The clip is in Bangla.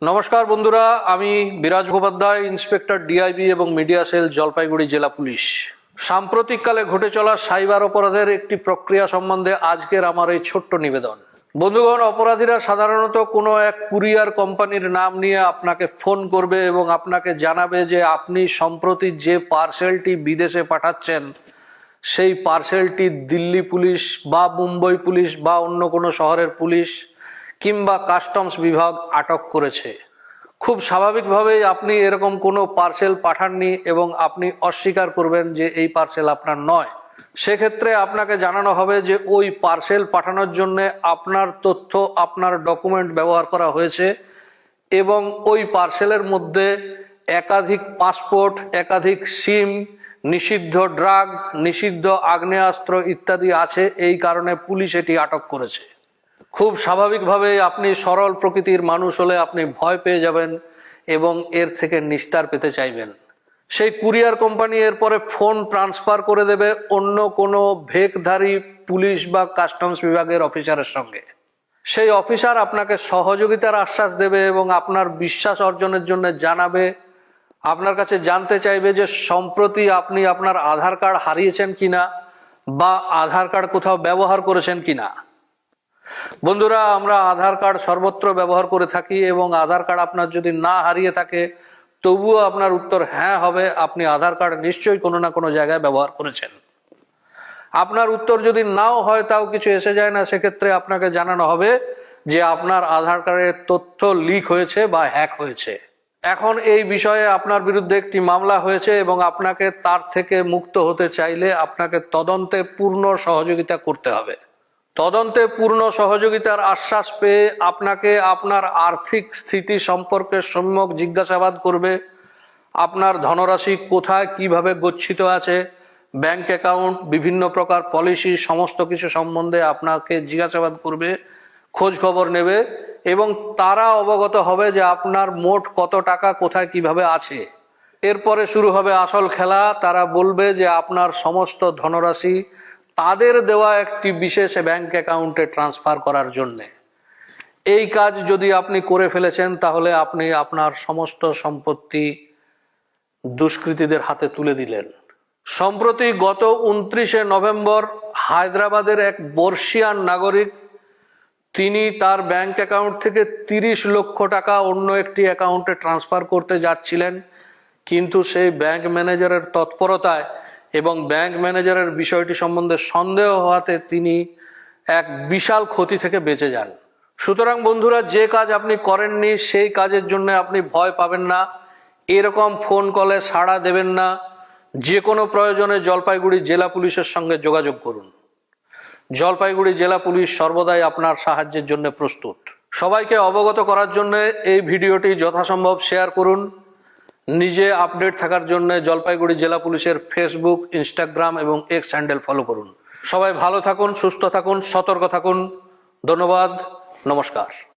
নমস্কার বন্ধুরা, আমি বিরাজ মুখোপাধ্যায়, ইন্সপেক্টর ডিআইবি এবং মিডিয়া সেল, জলপাইগুড়ি জেলা পুলিশ। সাম্প্রতিককালে ঘটে চলা সাইবার অপরাধের একটি প্রক্রিয়া সম্বন্ধে আজকের আমার এই ছোট্ট নিবেদন। বন্ধুগণ, অপরাধীরা সাধারণত কোনো এক কুরিয়ার কোম্পানির নাম নিয়ে আপনাকে ফোন করবে এবং আপনাকে জানাবে যে আপনি সম্প্রতি যে পার্সেলটি বিদেশে পাঠাচ্ছেন সেই পার্সেলটি দিল্লি পুলিশ বা মুম্বই পুলিশ বা অন্য কোনো শহরের পুলিশ কিংবা কাস্টমস বিভাগ আটক করেছে। খুব স্বাভাবিকভাবেই আপনি এরকম কোনো পার্সেল পাঠাননি এবং আপনি অস্বীকার করবেন যে এই পার্সেল আপনার নয়। সেক্ষেত্রে আপনাকে জানানো হবে যে ওই পার্সেল পাঠানোর জন্য আপনার তথ্য, আপনার ডকুমেন্ট ব্যবহার করা হয়েছে এবং ওই পার্সেলের মধ্যে একাধিক পাসপোর্ট, একাধিক সিম, নিষিদ্ধ ড্রাগ, নিষিদ্ধ আগ্নেয়াস্ত্র ইত্যাদি আছে। এই কারণে পুলিশ এটি আটক করেছে। খুব স্বাভাবিকভাবেই আপনি সরল প্রকৃতির মানুষ হলে আপনি ভয় পেয়ে যাবেন এবং এর থেকে নিস্তার পেতে চাইবেন। সেই কুরিয়ার কোম্পানি এরপরে ফোন ট্রান্সফার করে দেবে অন্য কোনো ভেকধারী পুলিশ বা কাস্টমস বিভাগের অফিসারের সঙ্গে। সেই অফিসার আপনাকে সহযোগিতার আশ্বাস দেবে এবং আপনার বিশ্বাস অর্জনের জন্য জানাবে, আপনার কাছে জানতে চাইবে যে সম্প্রতি আপনি আপনার আধার কার্ড হারিয়েছেন কিনা বা আধার কার্ড কোথাও ব্যবহার করেছেন কিনা। বন্ধুরা, আমরা আধার কার্ড সর্বত্র ব্যবহার করে থাকি এবং আধার কার্ড আপনার যদি না হারিয়ে থাকে তবুও আপনার উত্তর হ্যাঁ হবে, আপনি আধার কার্ড নিশ্চয়ই কোনো না কোনো জায়গায় ব্যবহার করেছেন। আপনার উত্তর যদি নাও হয়, তাও কিছু এসে যায় না, সেক্ষেত্রে আপনাকে জানানো হবে যে আপনার আধার কার্ডের তথ্য লিক হয়েছে বা হ্যাক হয়েছে। এখন এই বিষয়ে আপনার বিরুদ্ধে একটি মামলা হয়েছে এবং আপনাকে তার থেকে মুক্ত হতে চাইলে আপনাকে তদন্তে পূর্ণ সহযোগিতা করতে হবে। তদন্তে পূর্ণ সহযোগিতার আশ্বাস পেয়ে আপনাকে আপনার আর্থিক স্থিতি সম্পর্কে সম্যক জিজ্ঞাসাবাদ করবে। আপনার ধনরাশি কোথায় কিভাবে গচ্ছিত আছে, ব্যাংক অ্যাকাউন্ট, বিভিন্ন প্রকার পলিসি, সমস্ত কিছু সম্বন্ধে আপনাকে জিজ্ঞাসাবাদ করবে, খোঁজ খবর নেবে এবং তারা অবগত হবে যে আপনার মোট কত টাকা কোথায় কিভাবে আছে। এরপরে শুরু হবে আসল খেলা। তারা বলবে যে আপনার সমস্ত ধনরাশি তাদের দেওয়া একটি বিশেষ ব্যাংক অ্যাকাউন্টে ট্রান্সফার করার জন্যে। এই কাজ যদি আপনি করে ফেলেছেন তাহলে আপনি আপনার সমস্ত সম্পত্তি দুষ্কৃতীদের হাতে তুলে দিলেন। সম্প্রতি গত 29শে নভেম্বর হায়দ্রাবাদের এক বর্ষিয়ান নাগরিক, তিনি তার ব্যাংক অ্যাকাউন্ট থেকে 30 লক্ষ টাকা অন্য একটি অ্যাকাউন্টে ট্রান্সফার করতে যাচ্ছিলেন, কিন্তু সেই ব্যাংক ম্যানেজারের তৎপরতায় এবং ব্যাংক ম্যানেজারের বিষয়টি সম্বন্ধে সন্দেহ হওয়াতে তিনি এক বিশাল ক্ষতি থেকে বেঁচে যান। সুতরাং বন্ধুরা, যে কাজ আপনি করেননি সেই কাজের জন্য আপনি ভয় পাবেন না, এরকম ফোন কলে সাড়া দেবেন না। যে কোনো প্রয়োজনে জলপাইগুড়ি জেলা পুলিশের সঙ্গে যোগাযোগ করুন। জলপাইগুড়ি জেলা পুলিশ সর্বদাই আপনার সাহায্যের জন্য প্রস্তুত। সবাইকে অবগত করার জন্য এই ভিডিওটি যথাসম্ভব শেয়ার করুন। নিজে আপডেট থাকার জন্য জলপাইগুড়ি জেলা পুলিশের ফেসবুক, ইনস্টাগ্রাম এবং এক্স হ্যান্ডেল ফলো করুন। সবাই ভালো থাকুন, সুস্থ থাকুন, সতর্ক থাকুন। ধন্যবাদ, নমস্কার।